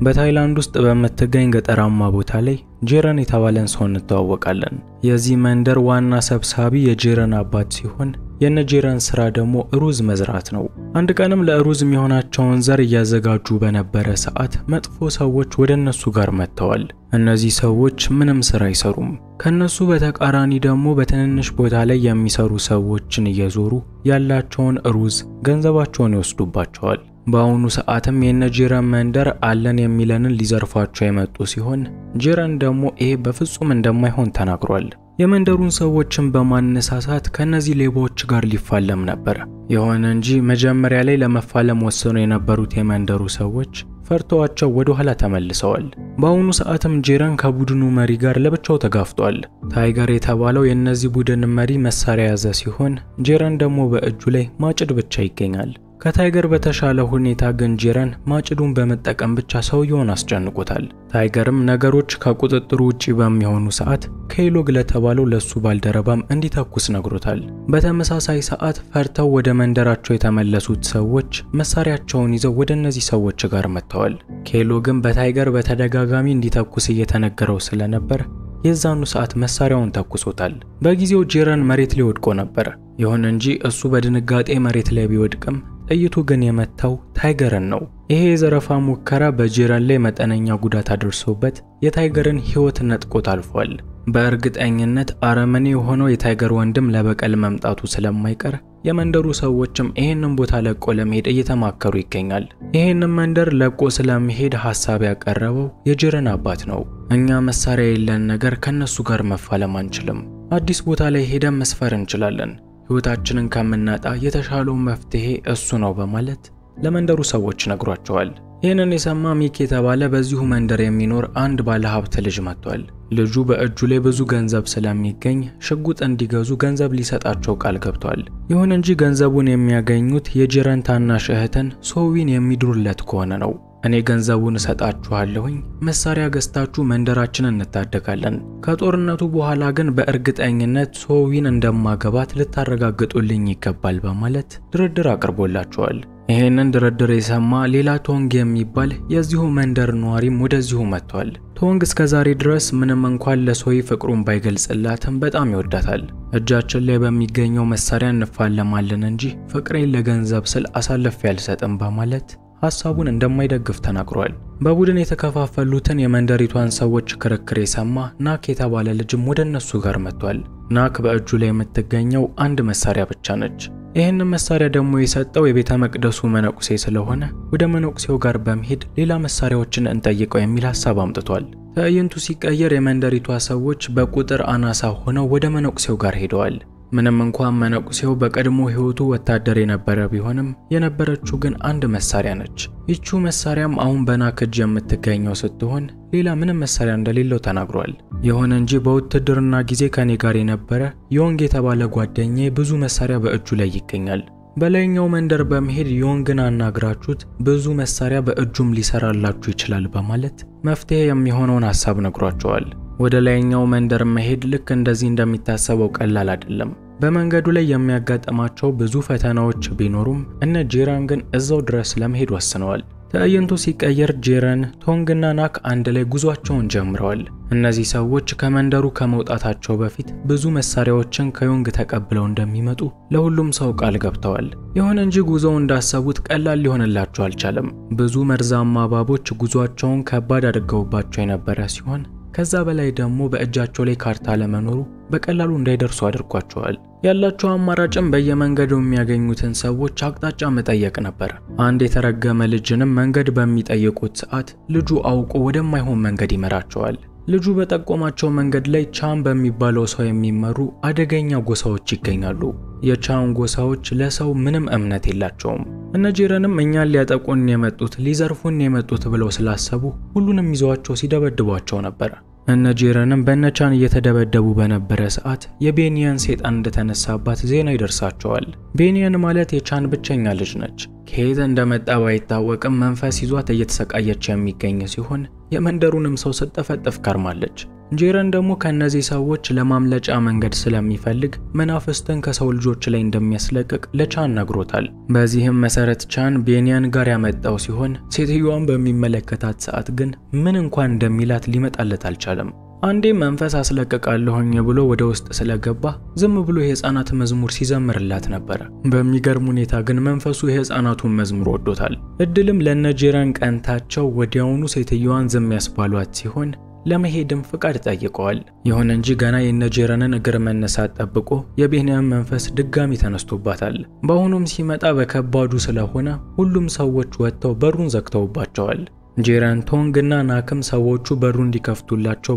በታይላንድ ውስጥ በመተገኝ ገጠራማ ቦታ ላይ ጄረን የተባለን ሰው እንተዋወቃለን። የዚህ መንደር ዋና ሰብሳቢ የጄረን አባት ሲሆን የነጄረን ስራ ደግሞ ሩዝ መዝራት ነው። አንድ ቀንም ለሩዝ የሚሆናቸውን ዘር እያዘጋጁ በነበረ ሰዓት መጥፎ ሰዎች ወደ እነሱ ጋር መጥተዋል። እነዚህ ሰዎች ምንም ስራ አይሰሩም። ከነሱ በተቃራኒ ደግሞ በትንንሽ ቦታ ላይ የሚሰሩ ሰዎችን እየዞሩ ያላቸውን ሩዝ ገንዘባቸውን ይወስዱባቸዋል። በአሁኑ ሰዓትም የነጄረን መንደር አለን የሚለንን ሊዘርፋቸው የመጡ ሲሆን ጄረን ደግሞ ይሄ በፍጹም እንደማይሆን ተናግሯል። የመንደሩን ሰዎችን በማነሳሳት ከነዚህ ሌቦች ጋር ሊፋለም ነበር። የሆነ እንጂ መጀመሪያ ላይ ለመፋለም ወሰኑ የነበሩት የመንደሩ ሰዎች ፈርተዋቸው ወደ ኋላ ተመልሰዋል። በአሁኑ ሰዓትም ጄረን ከቡድኑ መሪ ጋር ለብቻው ተጋፍጧል። ታይገር የተባለው የነዚህ ቡድን መሪ መሳሪያ ያዘ ሲሆን ጄረን ደግሞ በእጁ ላይ ማጭድ ብቻ ይገኛል። ከታይገር በተሻለ ሁኔታ ግን ጄረን ማጭዱን በመጠቀም ብቻ ሰውየውን አስጨንቆታል። ታይገርም ነገሮች ከቁጥጥሩ ውጪ በሚሆኑ ሰዓት ኬሎግ ለተባለው ለሱ ባልደረባም እንዲተኩስ ነግሮታል። በተመሳሳይ ሰዓት ፈርተው ወደ መንደራቸው የተመለሱት ሰዎች መሳሪያቸውን ይዘው ወደ እነዚህ ሰዎች ጋር መጥተዋል። ኬሎግም በታይገር በተደጋጋሚ እንዲተኩስ እየተነገረው ስለነበር የዛኑ ሰዓት መሳሪያውን ተኩሶታል። በጊዜው ጄረን መሬት ላይ ወድቆ ነበር። ይሁን እንጂ እሱ በድንጋጤ መሬት ላይ ቢወድቅም ጥይቱ ግን የመታው ታይገርን ነው። ይሄ የዘረፋ ሙከራ በጄረን ላይ መጠነኛ ጉዳት አድርሶበት የታይገርን ሕይወት ነጥቆት አልፏል። በእርግጠኝነት አረመኔ የሆነው የታይገር ወንድም ለበቀል መምጣቱ ስለማይቀር የመንደሩ ሰዎችም ይሄንን ቦታ ለቆ ለመሄድ እየተማከሩ ይገኛል። ይሄንን መንደር ለቆ ስለመሄድ ሐሳብ ያቀረበው የጄረን አባት ነው። እኛ መሳሪያ የለን ነገር ከነሱ ጋር መፋለም አንችልም። አዲስ ቦታ ላይ ሄደን መስፈር እንችላለን። ህይወታችንን ከምናጣ የተሻለው መፍትሄ እሱ ነው በማለት ለመንደሩ ሰዎች ነግሯቸዋል። ይህንን የሰማ ሚክ የተባለ በዚሁ መንደር የሚኖር አንድ ባለሀብት ልጅ መጥቷል። ልጁ በእጁ ላይ ብዙ ገንዘብ ስለሚገኝ ሽጉጥ እንዲገዙ ገንዘብ ሊሰጣቸው ቃል ገብቷል። ይሁን እንጂ ገንዘቡን የሚያገኙት የጄረን ታናሽ እህትን ሶዊን የሚድሩለት ከሆነ ነው። እኔ ገንዘቡን እሰጣችኋለሁኝ፣ መሳሪያ ገዝታችሁ መንደራችንን እንታደጋለን። ከጦርነቱ በኋላ ግን በእርግጠኝነት ሶዊን እንደማገባት ልታረጋግጡልኝ ይገባል በማለት ድርድር አቅርቦላቸዋል። ይሄንን ድርድር የሰማ ሌላ ቶንግ የሚባል የዚሁ መንደር ነዋሪም ወደዚሁ መጥቷል። ቶንግ እስከዛሬ ድረስ ምንም እንኳን ለሶዊ ፍቅሩን ባይገልጽላትም በጣም ይወዳታል። እጃችን ላይ በሚገኘው መሳሪያ እንፋለማለን እንጂ ፍቅሬን ለገንዘብ ስል አሳልፌ አልሰጥም በማለት ሐሳቡን እንደማይደግፍ ተናግሯል። በቡድን የተከፋፈሉትን የመንደሪቷን ሰዎች ክርክር የሰማ ናክ የተባለ ልጅም ወደ እነሱ ጋር መጥቷል። ናክ በእጁ ላይ የምትገኘው አንድ መሳሪያ ብቻ ነች። ይህንን መሳሪያ ደግሞ የሰጠው የቤተ መቅደሱ መነቁሴ ስለሆነ ወደ መነቁሴው ጋር በመሄድ ሌላ መሳሪያዎችን እንጠይቀው የሚል ሐሳብ አምጥቷል። ትዕይንቱ ሲቀየር የመንደሪቷ ሰዎች በቁጥር አናሳ ሆነው ወደ መነቁሴው ጋር ሄደዋል። ምንም እንኳን መነቁሴው በቀድሞ ህይወቱ ወታደር የነበረ ቢሆንም የነበረችው ግን አንድ መሳሪያ ነች። ይቺ መሳሪያም አሁን በናክ እጅ የምትገኘው ስትሆን ሌላ ምንም መሳሪያ እንደሌለው ተናግሯል። ይሁን እንጂ በውትድርና ጊዜ ከኔ ጋር የነበረ ዮንግ የተባለ ጓደኛዬ ብዙ መሳሪያ በእጁ ላይ ይገኛል። በላይኛው መንደር በመሄድ ዮንግን አናግራችሁት ብዙ መሳሪያ በእጁም ሊሰራላችሁ ይችላል በማለት መፍትሄ የሚሆነውን ሐሳብ ነግሯቸዋል። ወደ ላይኛው መንደር መሄድ ልክ እንደዚህ እንደሚታሰበው ቀላል አይደለም። በመንገዱ ላይ የሚያጋጥማቸው ብዙ ፈተናዎች ቢኖሩም እነ ጄረን ግን እዛው ድረስ ለመሄድ ወስነዋል። ትዕይንቱ ሲቀየር ጄረን፣ ቶንግና ናክ አንድ ላይ ጉዟቸውን ጀምረዋል። እነዚህ ሰዎች ከመንደሩ ከመውጣታቸው በፊት ብዙ መሳሪያዎችን ከዮንግ ተቀብለው እንደሚመጡ ለሁሉም ሰው ቃል ገብተዋል። ይሁን እንጂ ጉዞው እንዳሰቡት ቀላል ሊሆንላቸው አልቻለም። ብዙ መርዛማ እባቦች ጉዟቸውን ከባድ አድርገውባቸው የነበረ ሲሆን ከዛ በላይ ደግሞ በእጃቸው ላይ ካርታ ለመኖሩ በቀላሉ እንዳይደርሱ አድርጓቸዋል። ያላቸው አማራጭም በየመንገዱ የሚያገኙትን ሰዎች አቅጣጫ መጠየቅ ነበር። አንድ የተረገመ ልጅንም መንገድ በሚጠይቁት ሰዓት ልጁ አውቆ ወደማይሆን መንገድ ይመራቸዋል። ልጁ በጠቆማቸው መንገድ ላይ ቻን በሚባለው ሰው የሚመሩ አደገኛ ጎሳዎች ይገኛሉ። የቻን ጎሳዎች ለሰው ምንም እምነት የላቸውም። እነ ጄረንም እኛን ሊያጠቁን የመጡት ሊዘርፉን የመጡት ብለው ስላሰቡ ሁሉንም ይዘዋቸው ሲደበድቧቸው ነበር። እነ ጄረንም በነቻን እየተደበደቡ በነበረ ሰዓት የቤኒያን ሰይጣን እንደተነሳባት ዜና ይደርሳቸዋል። ቤኒያን ማለት የቻን ብቸኛ ልጅ ነች። ከየት እንደመጣ ባይታወቅም መንፈስ ይዟት እየተሰቃየች የሚገኝ ሲሆን የመንደሩንም ሰው ስትጠፈጥፍ ከርማለች። ጄረን ደግሞ ከነዚህ ሰዎች ለማምለጫ መንገድ ስለሚፈልግ መናፍስትን ከሰው ልጆች ላይ እንደሚያስለቅቅ ለቻን ነግሮታል። በዚህም መሰረት ቻን ቤኒያን ጋር ያመጣው ሲሆን ሴትዮዋን በሚመለከታት ሰዓት ግን ምን እንኳን እንደሚላት ሊመጣለት አልቻለም። አንዴ መንፈስ አስለቀቃለሁኝ ብሎ ወደ ውስጥ ስለገባ ዝም ብሎ የህፃናት መዝሙር ሲዘምርላት ነበር። በሚገርም ሁኔታ ግን መንፈሱ የህፃናቱን መዝሙር ወዶታል። እድልም ለነጄረን ቀንታቸው ወዲያውኑ ሴትዮዋን ዝም ያስባሏት ሲሆን ለመሄድም ፍቃድ ጠይቀዋል። ይሁን እንጂ ገና የነጄረንን እግር መነሳት ጠብቆ የቤኒያን መንፈስ ድጋሚ ተነስቶባታል። በአሁኑም ሲመጣ በከባዱ ስለሆነ ሁሉም ሰዎች ወጥተው በሩን ዘግተውባቸዋል። ጄረን፣ ቶንግ እና ናክም ሰዎቹ በሩ እንዲከፍቱላቸው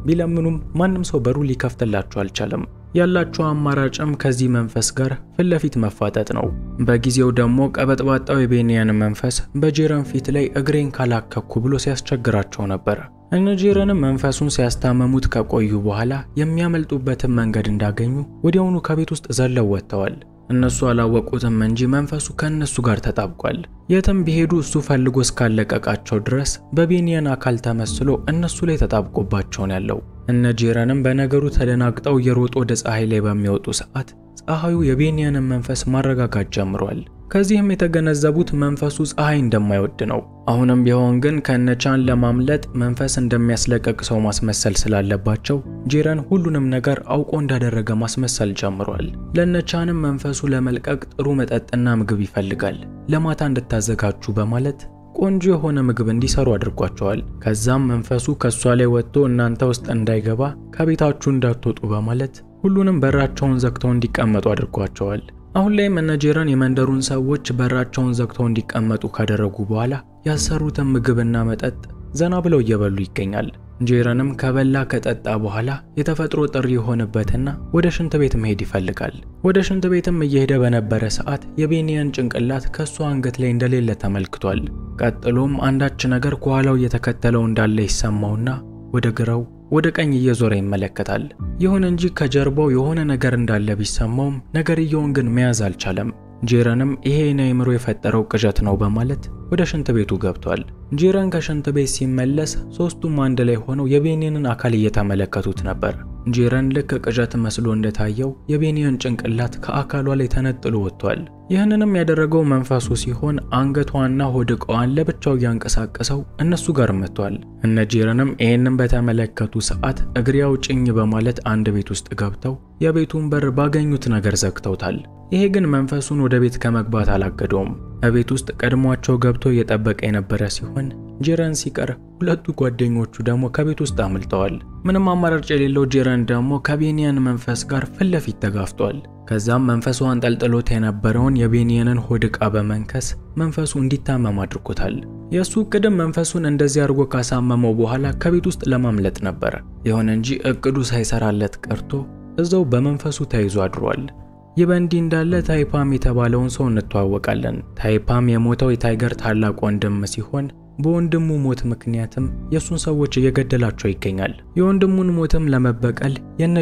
ቢለምኑም ማንም ሰው በሩ ሊከፍትላቸው አልቻለም። ያላቸው አማራጭም ከዚህ መንፈስ ጋር ፊት ለፊት መፋጠጥ ነው። በጊዜው ደግሞ ቀበጥባጣው የቤኒያን መንፈስ በጄረን ፊት ላይ እግሬን ካላከኩ ብሎ ሲያስቸግራቸው ነበር። ጄረንም መንፈሱን ሲያስታመሙት ከቆዩ በኋላ የሚያመልጡበትን መንገድ እንዳገኙ ወዲያውኑ ከቤት ውስጥ ዘለው ወጥተዋል። እነሱ አላወቁትም እንጂ መንፈሱ ከነሱ ጋር ተጣብቋል። የትም ቢሄዱ እሱ ፈልጎ እስካለቀቃቸው ድረስ በቤኒያን አካል ተመስሎ እነሱ ላይ ተጣብቆባቸው ነው ያለው። ጄረንም በነገሩ ተደናግጠው እየሮጡ ወደ ፀሐይ ላይ በሚወጡ ሰዓት ፀሐዩ የቤኒያንን መንፈስ ማረጋጋት ጀምሯል። ከዚህም የተገነዘቡት መንፈሱ ፀሐይ እንደማይወድ ነው። አሁንም ቢሆን ግን ከነቻን ለማምለጥ መንፈስ እንደሚያስለቀቅ ሰው ማስመሰል ስላለባቸው ጄረን ሁሉንም ነገር አውቆ እንዳደረገ ማስመሰል ጀምሯል። ለነቻንም መንፈሱ ለመልቀቅ ጥሩ መጠጥና ምግብ ይፈልጋል። ለማታ እንድታዘጋጁ በማለት ቆንጆ የሆነ ምግብ እንዲሰሩ አድርጓቸዋል። ከዛም መንፈሱ ከሷ ላይ ወጥቶ እናንተ ውስጥ እንዳይገባ ከቤታችሁ እንዳትወጡ በማለት ሁሉንም በራቸውን ዘግተው እንዲቀመጡ አድርጓቸዋል። አሁን ላይ ጄረን የመንደሩን ሰዎች በራቸውን ዘግተው እንዲቀመጡ ካደረጉ በኋላ ያሰሩትን ምግብና መጠጥ ዘና ብለው እየበሉ ይገኛል። ጄረንም ከበላ ከጠጣ በኋላ የተፈጥሮ ጥሪ የሆነበትና ወደ ሽንት ቤት መሄድ ይፈልጋል። ወደ ሽንት ቤትም እየሄደ በነበረ ሰዓት የቤኒያን ጭንቅላት ከሱ አንገት ላይ እንደሌለ ተመልክቷል። ቀጥሎም አንዳች ነገር ከኋላው እየተከተለው እንዳለ ይሰማውና ወደ ግራው ወደ ቀኝ እየዞረ ይመለከታል። ይሁን እንጂ ከጀርባው የሆነ ነገር እንዳለ ቢሰማውም ነገርየውን ግን መያዝ አልቻለም። ጄረንም ይሄ የአእምሮ የፈጠረው ቅዠት ነው በማለት ወደ ሽንት ቤቱ ገብቷል። ጄረን ከሽንት ቤት ሲመለስ ሶስቱም አንድ ላይ ሆነው የቤኒያንን አካል እየተመለከቱት ነበር። ጄረን ልክ ቅዠት መስሎ እንደታየው የቤኒያን ጭንቅላት ከአካሏ ላይ ተነጥሎ ወጥቷል። ይህንንም ያደረገው መንፈሱ ሲሆን አንገቷና ሆድ ዕቃዋን ለብቻው ያንቀሳቀሰው እነሱ ጋር መጥቷል። ጄረንም ይሄንን በተመለከቱ ሰዓት እግሬ አውጭኝ በማለት አንድ ቤት ውስጥ ገብተው የቤቱን በር ባገኙት ነገር ዘግተውታል። ይሄ ግን መንፈሱን ወደ ቤት ከመግባት አላገደውም። በቤት ውስጥ ቀድሟቸው ገብቶ እየጠበቀ የነበረ ሲሆን ጄረን ሲቀር ሁለቱ ጓደኞቹ ደግሞ ከቤት ውስጥ አምልጠዋል። ምንም አማራጭ የሌለው ጄረን ደግሞ ከቤኒያን መንፈስ ጋር ፊት ለፊት ተጋፍጧል። ከዛም መንፈሱ አንጠልጥሎት የነበረውን የቤኒያንን ሆድ ዕቃ በመንከስ መንፈሱ እንዲታመም አድርጎታል። የሱ እቅድም መንፈሱን እንደዚህ አድርጎ ካሳመመው በኋላ ከቤት ውስጥ ለማምለጥ ነበር። ይሁን እንጂ እቅዱ ሳይሰራለት ቀርቶ እዛው በመንፈሱ ተይዞ አድሯል። ይህ በእንዲህ እንዳለ ታይፓም የተባለውን ሰው እንተዋወቃለን። ታይፓም የሞተው የታይገር ታላቅ ወንድም ሲሆን በወንድሙ ሞት ምክንያትም የሱን ሰዎች እየገደላቸው ይገኛል። የወንድሙን ሞትም ለመበቀል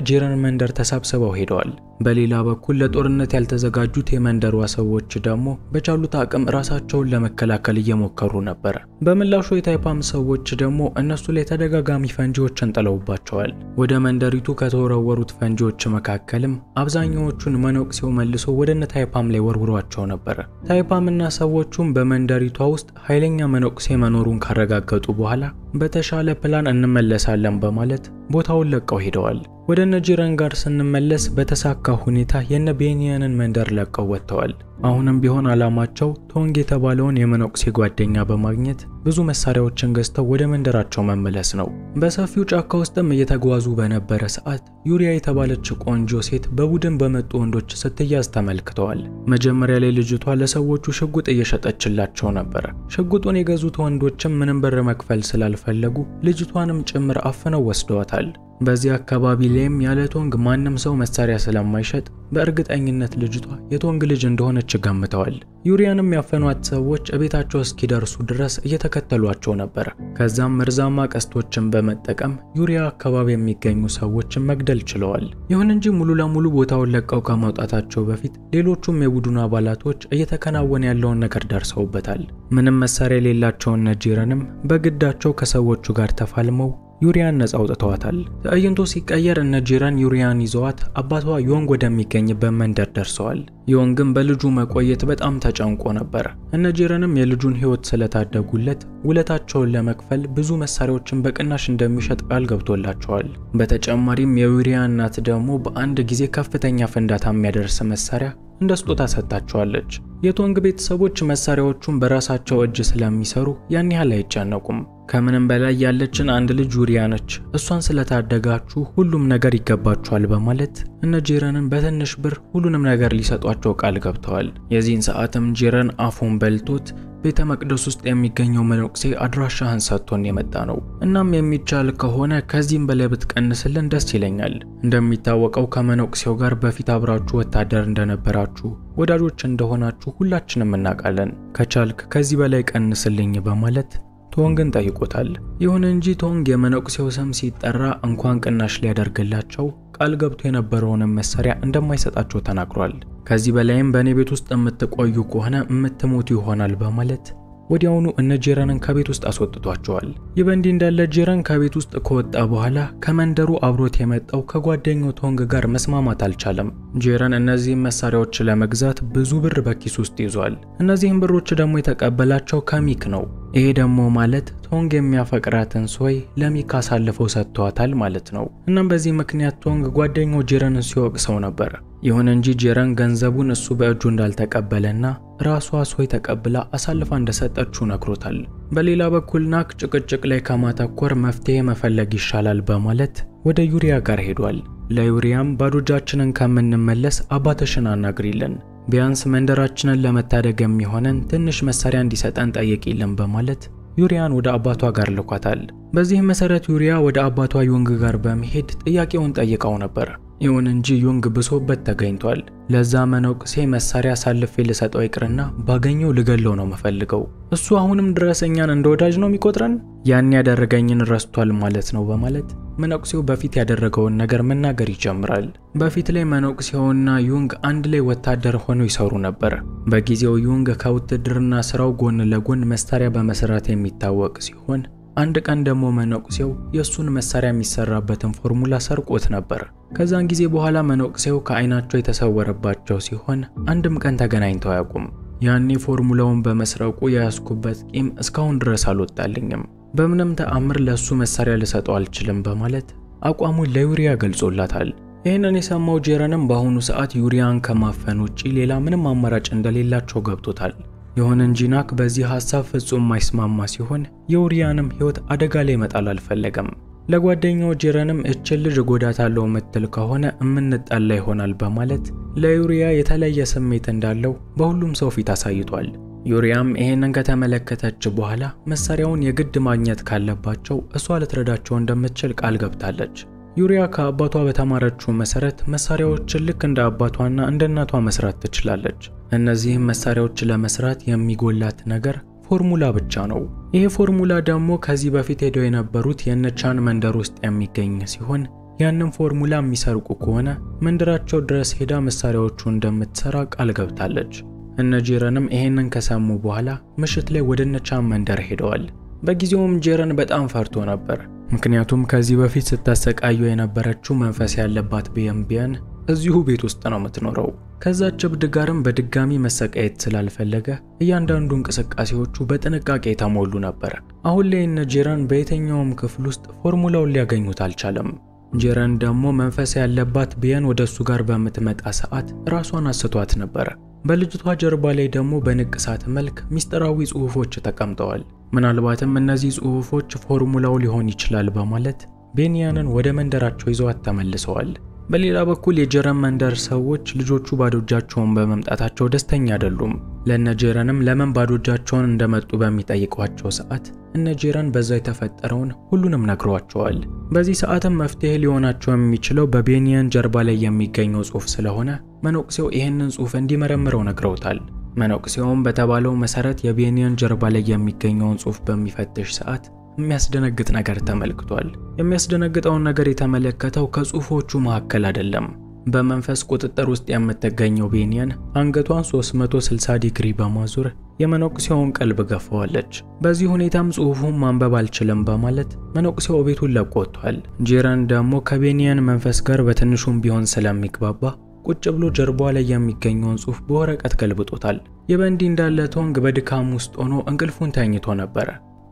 ጄረን መንደር ተሰብስበው ሄደዋል። በሌላ በኩል ለጦርነት ያልተዘጋጁት የመንደሯ ሰዎች ደግሞ በቻሉት አቅም ራሳቸውን ለመከላከል እየሞከሩ ነበር። በምላሹ የታይፓም ሰዎች ደግሞ እነሱ ላይ ተደጋጋሚ ፈንጂዎችን ጥለውባቸዋል። ወደ መንደሪቱ ከተወረወሩት ፈንጂዎች መካከልም አብዛኛዎቹን መነቁሴው መልሶ ወደ ታይፓም ላይ ወርውሯቸው ነበር። ታይፓምና ሰዎቹም በመንደሪቷ ውስጥ ኃይለኛ መነቁሴ መኖሩን ካረጋገጡ በኋላ በተሻለ ፕላን እንመለሳለን በማለት ቦታውን ለቀው ሄደዋል። ወደ ጄረን ጋር ስንመለስ በተሳካ ሁኔታ የቤኒያንን መንደር ለቀው ወጥተዋል። አሁንም ቢሆን አላማቸው ቶንግ የተባለውን የመነቁሴ ጓደኛ በማግኘት ብዙ መሳሪያዎችን ገዝተው ወደ መንደራቸው መመለስ ነው። በሰፊው ጫካ ውስጥም እየተጓዙ በነበረ ሰዓት ዩሪያ የተባለች ቆንጆ ሴት በቡድን በመጡ ወንዶች ስትያዝ ተመልክተዋል። መጀመሪያ ላይ ልጅቷ ለሰዎቹ ሽጉጥ እየሸጠችላቸው ነበር። ሽጉጡን የገዙት ወንዶችም ምንም ብር መክፈል ስላልፈለጉ ልጅቷንም ጭምር አፍነው ወስደዋታል። በዚህ አካባቢ ላይም ያለ ቶንግ ማንም ሰው መሳሪያ ስለማይሸጥ በእርግጠኝነት ልጅቷ የቶንግ ልጅ እንደሆነች ገምተዋል። ዩሪያንም ያፈኗት ሰዎች እቤታቸው እስኪደርሱ ድረስ እየተከተሏቸው ነበር። ከዛም መርዛማ ቀስቶችን በመጠቀም ዩሪያ አካባቢ የሚገኙ ሰዎችን መግደል ችለዋል። ይሁን እንጂ ሙሉ ለሙሉ ቦታውን ለቀው ከመውጣታቸው በፊት ሌሎቹም የቡድኑ አባላቶች እየተከናወነ ያለውን ነገር ደርሰውበታል። ምንም መሳሪያ የሌላቸው ጄረንም በግዳቸው ከሰዎቹ ጋር ተፋልመው ዩሪያን ነፃ አውጥተዋታል። ትዕይንቱ ሲቀየር እነ ጂረን ዩሪያን ይዘዋት አባቷ ዮንግ ወደሚገኝበት መንደር ደርሰዋል። ዮንግም በልጁ መቆየት በጣም ተጨንቆ ነበር። እነ ጂረንም የልጁን ሕይወት ስለታደጉለት ውለታቸውን ለመክፈል ብዙ መሳሪያዎችን በቅናሽ እንደሚሸጥ ቃል ገብቶላቸዋል። በተጨማሪም የዩሪያ እናት ደግሞ በአንድ ጊዜ ከፍተኛ ፍንዳታ የሚያደርስ መሳሪያ እንደ ስጦታ ሰጥታቸዋለች። የቶንግ ቤተሰቦች መሳሪያዎቹን በራሳቸው እጅ ስለሚሰሩ ያን ያህል አይጨነቁም። ከምንም በላይ ያለችን አንድ ልጅ ዩሪያ ነች። እሷን ስለታደጋችሁ ሁሉም ነገር ይገባችኋል በማለት እነ ጂረንን በትንሽ ብር ሁሉንም ነገር ሊሰጧቸው ቃል ገብተዋል። የዚህን ሰዓትም ጂረን አፉን በልቶት ቤተ መቅደስ ውስጥ የሚገኘው መነኩሴ አድራሻህን ሰጥቶን የመጣ ነው። እናም የሚቻል ከሆነ ከዚህም በላይ ብትቀንስልን ደስ ይለኛል። እንደሚታወቀው ከመነኩሴው ጋር በፊት አብራችሁ ወታደር እንደነበራችሁ ወዳጆች እንደሆናችሁ ሁላችንም እናውቃለን። ከቻልክ ከዚህ በላይ ቀንስልኝ በማለት ቶንግን ጠይቆታል። ይሁን እንጂ ቶንግ የመነኩሴው ስም ሲጠራ እንኳን ቅናሽ ሊያደርግላቸው ቃል ገብቶ የነበረውን መሳሪያ እንደማይሰጣቸው ተናግሯል። ከዚህ በላይም በኔ ቤት ውስጥ የምትቆዩ ከሆነ የምትሞቱ ይሆናል በማለት ወዲያውኑ እነ ጂረንን ከቤት ውስጥ አስወጥቷቸዋል። ይህ በእንዲህ እንዳለ ጂረን ከቤት ውስጥ ከወጣ በኋላ ከመንደሩ አብሮት የመጣው ከጓደኛው ቶንግ ጋር መስማማት አልቻለም። ጂረን እነዚህን መሳሪያዎች ለመግዛት ብዙ ብር በኪስ ውስጥ ይዟል። እነዚህን ብሮች ደግሞ የተቀበላቸው ከሚክ ነው። ይሄ ደግሞ ማለት ቶንግ የሚያፈቅራትን ሶይ ለሚክ አሳልፈው ሰጥቷታል ማለት ነው። እናም በዚህ ምክንያት ቶንግ ጓደኛው ጂረንን ሲወቅሰው ነበር። ይሁን እንጂ ጂረን ገንዘቡን እሱ በእጁ እንዳልተቀበለና ራሷ ሶይ ተቀብላ አሳልፋ እንደሰጠችው ነግሮታል። በሌላ በኩል ናክ ጭቅጭቅ ላይ ከማተኮር መፍትሄ መፈለግ ይሻላል በማለት ወደ ዩሪያ ጋር ሄዷል። ለዩሪያም ባዶ እጃችንን ከምንመለስ አባትሽን አናግሪልን፣ ቢያንስ መንደራችንን ለመታደግ የሚሆነን ትንሽ መሳሪያ እንዲሰጠን ጠይቂልን በማለት ዩሪያን ወደ አባቷ ጋር ልኳታል። በዚህ መሰረት ዩሪያ ወደ አባቷ ዮንግ ጋር በመሄድ ጥያቄውን ጠይቀው ነበር። ይሁን እንጂ ዮንግ ብሶበት ተገኝቷል። ለዛ መነኩሴ መሳሪያ አሳልፌ ልሰጠው ይቅርና ባገኘው ልገለው ነው መፈልገው። እሱ አሁንም ድረስ እኛን እንደ ወዳጅ ነው የሚቆጥረን፣ ያን ያደረገኝን ረስቷል ማለት ነው በማለት መነኩሴው በፊት ያደረገውን ነገር መናገር ይጀምራል። በፊት ላይ መነኩሴውና ዮንግ አንድ ላይ ወታደር ሆነው ይሰሩ ነበር። በጊዜው ዮንግ ከውትድርና ስራው ጎን ለጎን መሳሪያ በመስራት የሚታወቅ ሲሆን አንድ ቀን ደግሞ መነኩሴው የሱን መሳሪያ የሚሰራበትን ፎርሙላ ሰርቆት ነበር። ከዛን ጊዜ በኋላ መነኩሴው ከአይናቸው የተሰወረባቸው ሲሆን አንድም ቀን ተገናኝተው አያውቁም። ያኔ ፎርሙላውን በመስረቁ ያስኩበት ቂም እስካሁን ድረስ አልወጣልኝም፣ በምንም ተአምር ለሱ መሳሪያ ልሰጠው አልችልም በማለት አቋሙን ለዩሪያ ገልጾላታል። ይህንን የሰማው ጂረንም በአሁኑ ሰዓት ዩሪያን ከማፈን ውጪ ሌላ ምንም አማራጭ እንደሌላቸው ገብቶታል። ይሁን እንጂ ናክ በዚህ ሐሳብ ፍጹም ማይስማማ ሲሆን የዩሪያንም ሕይወት አደጋ ላይ መጣል አልፈለገም። ለጓደኛው ጂረንም እችን ልጅ ጎዳታለው ምትል ከሆነ እምንጣላ ይሆናል በማለት ለዩሪያ የተለየ ስሜት እንዳለው በሁሉም ሰው ፊት አሳይቷል። ዩሪያም ይሄንን ከተመለከተች በኋላ መሳሪያውን የግድ ማግኘት ካለባቸው እሷ ልትረዳቸው እንደምትችል ቃል ገብታለች። ዩሪያ ከአባቷ በተማረችው መሰረት መሳሪያዎችን ልክ እንደ አባቷና እንደ እናቷ መስራት ትችላለች። እነዚህም መሳሪያዎች ለመስራት የሚጎላት ነገር ፎርሙላ ብቻ ነው። ይሄ ፎርሙላ ደግሞ ከዚህ በፊት ሄደው የነበሩት የነቻን መንደር ውስጥ የሚገኝ ሲሆን ያንን ፎርሙላ የሚሰርቁ ከሆነ መንደራቸው ድረስ ሄዳ መሳሪያዎቹን እንደምትሰራ ቃል ገብታለች። እነ ጂረንም ይሄንን ከሰሙ በኋላ ምሽት ላይ ወደ ነቻን መንደር ሄደዋል። በጊዜውም ጂረን በጣም ፈርቶ ነበር። ምክንያቱም ከዚህ በፊት ስታሰቃየው የነበረችው መንፈስ ያለባት ቢያንቢያን እዚሁ ቤት ውስጥ ነው የምትኖረው። ከዛች እብድ ጋርም በድጋሚ መሰቃየት ስላልፈለገ እያንዳንዱ እንቅስቃሴዎቹ በጥንቃቄ የተሞሉ ነበር። አሁን ላይ እነ ጂረን በየትኛውም ክፍል ውስጥ ፎርሙላውን ሊያገኙት አልቻለም። ጂረን ደግሞ መንፈስ ያለባት ቢያን ወደሱ ጋር በምትመጣ ሰዓት ራሷን አስቷት ነበር። በልጅቷ ጀርባ ላይ ደግሞ በንቅሳት መልክ ሚስጥራዊ ጽሑፎች ተቀምጠዋል። ምናልባትም እነዚህ ጽሑፎች ፎርሙላው ሊሆን ይችላል በማለት ቤንያንን ወደ መንደራቸው ይዘዋት ተመልሰዋል። በሌላ በኩል የጂረን መንደር ሰዎች ልጆቹ ባዶ እጃቸውን በመምጣታቸው ደስተኛ አይደሉም። ለነ ጂረንም ለምን ባዶ እጃቸውን እንደመጡ በሚጠይቋቸው ሰዓት እነ ጂረን በዛ የተፈጠረውን ሁሉንም ነግሯቸዋል። በዚህ ሰዓትም መፍትሄ ሊሆናቸው የሚችለው በቤንያን ጀርባ ላይ የሚገኘው ጽሑፍ ስለሆነ መነኩሴው ይህንን ጽሑፍ እንዲመረምረው ነግረውታል። መነኩሴውም በተባለው መሰረት የቤንያን ጀርባ ላይ የሚገኘውን ጽሑፍ በሚፈትሽ ሰዓት የሚያስደነግጥ ነገር ተመልክቷል። የሚያስደነግጠውን ነገር የተመለከተው ከጽሑፎቹ መካከል አይደለም። በመንፈስ ቁጥጥር ውስጥ የምትገኘው ቤኒያን አንገቷን 360 ዲግሪ በማዞር የመነኩሴውን ቀልብ ገፋዋለች። በዚህ ሁኔታም ጽሑፉን ማንበብ አልችልም በማለት መነኩሴው ቤቱን ለቆ ወጥቷል። ጄረን ደግሞ ከቤኒያን መንፈስ ጋር በትንሹም ቢሆን ስለሚግባባ ቁጭ ብሎ ጀርባዋ ላይ የሚገኘውን ጽሑፍ በወረቀት ገልብጦታል። የበንዲ እንዳለ ቶንግ በድካም ውስጥ ሆኖ እንቅልፉን ተኝቶ ነበር።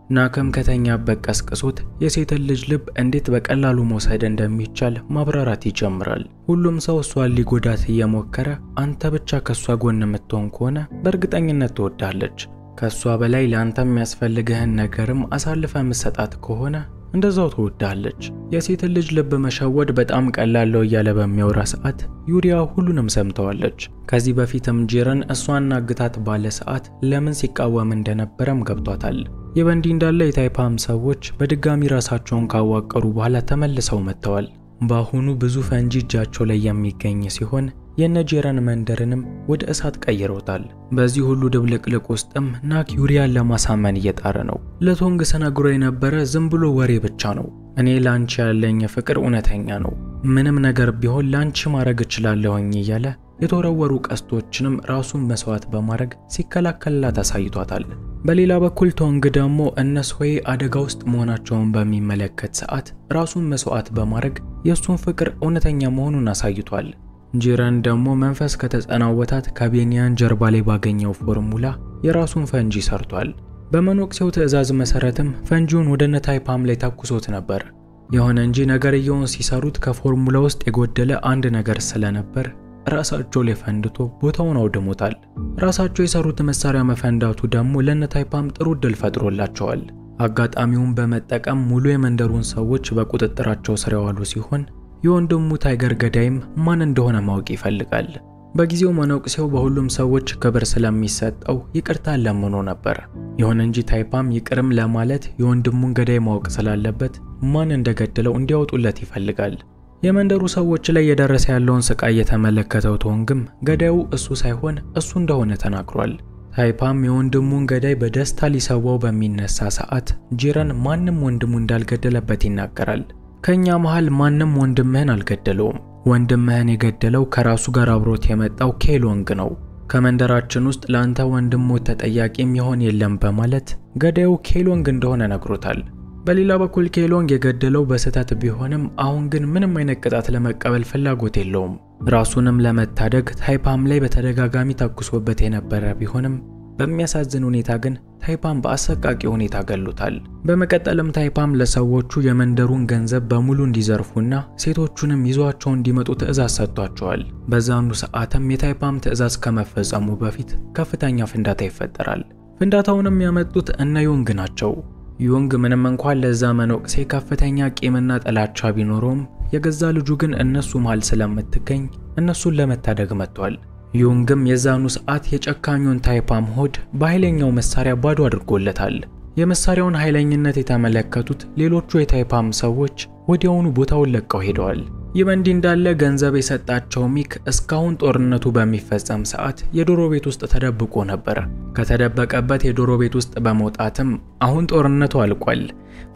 ናከም ከተኛበት ቀስቅሶት የሴትን ልጅ ልብ እንዴት በቀላሉ መውሰድ እንደሚቻል ማብራራት ይጀምራል። ሁሉም ሰው እሷን ሊጎዳት እየሞከረ አንተ ብቻ ከሷ ጎን የምትሆን ከሆነ በእርግጠኝነት ትወዳለች። ከሷ በላይ ለአንተ የሚያስፈልግህን ነገርም አሳልፈ መስጠት ከሆነ እንደዛው ትወዳለች። የሴትን ልጅ ልብ መሸወድ በጣም ቀላል ነው እያለ በሚያወራ ሰዓት ዩሪያ ሁሉንም ሰምተዋለች። ከዚህ በፊትም ጄረን እሷን አግታት ባለ ሰዓት ለምን ሲቃወም እንደነበረም ገብቷታል። የበንዲ እንዳለ የታይፓም ሰዎች በድጋሚ ራሳቸውን ካዋቀሩ በኋላ ተመልሰው መጥተዋል። በአሁኑ ብዙ ፈንጂ እጃቸው ላይ የሚገኝ ሲሆን የነጄረን መንደርንም ወደ እሳት ቀይረውታል። በዚህ ሁሉ ድብልቅልቅ ውስጥም ናክ ዩሪያን ለማሳመን እየጣረ ነው። ለቶንግ ሰነግሮ የነበረ ዝም ብሎ ወሬ ብቻ ነው። እኔ ላንቺ ያለኝ ፍቅር እውነተኛ ነው፣ ምንም ነገር ቢሆን ላንቺ ማድረግ እችላለሁኝ እያለ የተወረወሩ ቀስቶችንም ራሱን መስዋዕት በማድረግ ሲከላከልላት አሳይቷታል። በሌላ በኩል ቶንግ ደግሞ እነሶይ አደጋ ውስጥ መሆናቸውን በሚመለከት ሰዓት ራሱን መስዋዕት በማድረግ የሱን ፍቅር እውነተኛ መሆኑን አሳይቷል። ጄረን ደግሞ መንፈስ ከተጸናወታት ከቤኒያን ጀርባ ላይ ባገኘው ፎርሙላ የራሱን ፈንጂ ሰርቷል። በመነኩሴው ትዕዛዝ መሰረትም ፈንጂውን ወደ ነታይፓም ላይ ተኩሶት ነበር። የሆነ እንጂ ነገርየውን ሲሰሩት ከፎርሙላ ውስጥ የጎደለ አንድ ነገር ስለነበር ራሳቸው ላይ ፈንድቶ ቦታውን አውድሞታል። ራሳቸው የሰሩት መሳሪያ መፈንዳቱ ደግሞ ለነታይፓም ጥሩ ድል ፈጥሮላቸዋል። አጋጣሚውን በመጠቀም ሙሉ የመንደሩን ሰዎች በቁጥጥራቸው ስር ያዋሉ ሲሆን የወንድሙ ታይገር ገዳይም ማን እንደሆነ ማወቅ ይፈልጋል። በጊዜው መነኩሴው በሁሉም ሰዎች ክብር ስለሚሰጠው ይቅርታ ለምኖ ነበር። የሆነ እንጂ ታይፓም ይቅርም ለማለት የወንድሙን ገዳይ ማወቅ ስላለበት ማን እንደገደለው እንዲያወጡለት ይፈልጋል። የመንደሩ ሰዎች ላይ የደረሰ ያለውን ስቃይ የተመለከተው ቶንግም ገዳዩ እሱ ሳይሆን እሱ እንደሆነ ተናግሯል። ታይፓም የወንድሙን ገዳይ በደስታ ሊሰዋው በሚነሳ ሰዓት ጄረን ማንም ወንድሙ እንዳልገደለበት ይናገራል። ከኛ መሃል ማንም ወንድምህን አልገደለውም፣ ወንድምህን የገደለው ከራሱ ጋር አብሮት የመጣው ኬሎንግ ነው። ከመንደራችን ውስጥ ላንተ ወንድሙ ተጠያቂም ይሆን የለም በማለት ገዳዩ ኬሎንግ እንደሆነ ነግሮታል። በሌላ በኩል ኬሎንግ የገደለው በስህተት ቢሆንም አሁን ግን ምንም አይነት ቅጣት ለመቀበል ፍላጎት የለውም። ራሱንም ለመታደግ ታይፓም ላይ በተደጋጋሚ ተኩሶበት የነበረ ቢሆንም በሚያሳዝን ሁኔታ ግን ታይፓም በአሰቃቂ ሁኔታ ገሉታል። በመቀጠልም ታይፓም ለሰዎቹ የመንደሩን ገንዘብ በሙሉ እንዲዘርፉና ሴቶቹንም ይዟቸው እንዲመጡ ትዕዛዝ ሰጥቷቸዋል። በዛኑ ሰዓትም የታይፓም ትዕዛዝ ከመፈጸሙ በፊት ከፍተኛ ፍንዳታ ይፈጠራል። ፍንዳታውንም ያመጡት እነ ዮንግ ናቸው። ዮንግ ምንም እንኳን ለዛ መነኩሴ ከፍተኛ ቂምና ጥላቻ ቢኖረውም የገዛ ልጁ ግን እነሱ መሃል ስለምትገኝ እነሱን ለመታደግ መጥቷል። ዮንግም የዛኑ ሰዓት የጨካኙን ታይፓም ሆድ በኃይለኛው መሳሪያ ባዶ አድርጎለታል። የመሳሪያውን ኃይለኝነት የተመለከቱት ሌሎቹ የታይፓም ሰዎች ወዲያውኑ ቦታውን ለቀው ሄደዋል። ይበንዲ እንዳለ ገንዘብ የሰጣቸው ሚክ እስካሁን ጦርነቱ በሚፈጸም ሰዓት የዶሮ ቤት ውስጥ ተደብቆ ነበር። ከተደበቀበት የዶሮ ቤት ውስጥ በመውጣትም አሁን ጦርነቱ አልቋል፣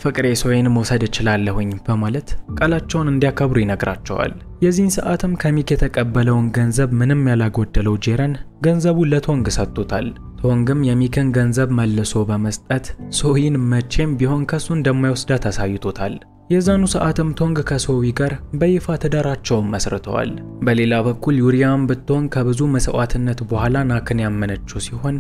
ፍቅሬ ሶይን መውሰድ እችላለሁኝ በማለት ቃላቸውን እንዲያከብሩ ይነግራቸዋል። የዚህን ሰዓትም ከሚክ የተቀበለውን ገንዘብ ምንም ያላጎደለው ጄረን ገንዘቡን ለቶንግ ሰጥቶታል። ቶንግም የሚክን ገንዘብ መልሶ በመስጠት ሶይን መቼም ቢሆን ከሱ እንደማይወስዳት አሳይቶታል። የዛኑ ሰዓትም ቶንግ ከሶዊ ጋር በይፋ ትዳራቸውን መስርተዋል። በሌላ በኩል ዩሪያም ብትሆን ከብዙ መስዋዕትነት በኋላ ናክን ያመነችው ሲሆን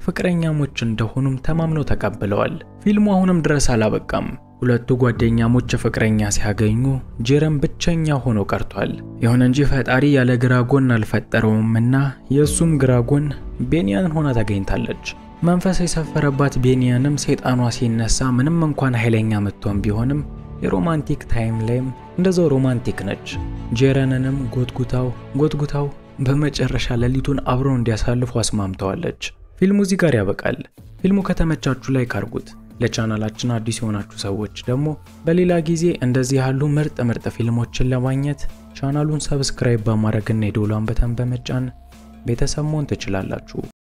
ፍቅረኛሞች እንደሆኑም ተማምነው ተቀብለዋል። ፊልሙ አሁንም ድረስ አላበቃም። ሁለቱ ጓደኛሞች ፍቅረኛ ሲያገኙ ጄረን ብቸኛ ሆኖ ቀርቷል። ይሁን እንጂ ፈጣሪ ያለ ግራጎን አልፈጠረውምና የሱም ግራጎን ቤኒያን ሆና ተገኝታለች። መንፈስ የሰፈረባት ቤኒያንም ሰይጣኗ ሲነሳ ምንም እንኳን ኃይለኛ መጥቶም ቢሆንም የሮማንቲክ ታይም ላይም እንደዛው ሮማንቲክ ነች። ጄረንንም ጎትጉታው በመጨረሻ ሌሊቱን አብረው እንዲያሳልፉ አስማምተዋለች። ፊልሙ እዚህ ጋር ያበቃል። ፊልሙ ከተመቻችሁ ላይክ አድርጉት። ለቻናላችን አዲስ የሆናችሁ ሰዎች ደግሞ በሌላ ጊዜ እንደዚህ ያሉ ምርጥ ፊልሞችን ለማግኘት ቻናሉን ሰብስክራይብ በማድረግና የደወሉን በተን በመጫን ቤተሰብ መሆን ትችላላችሁ።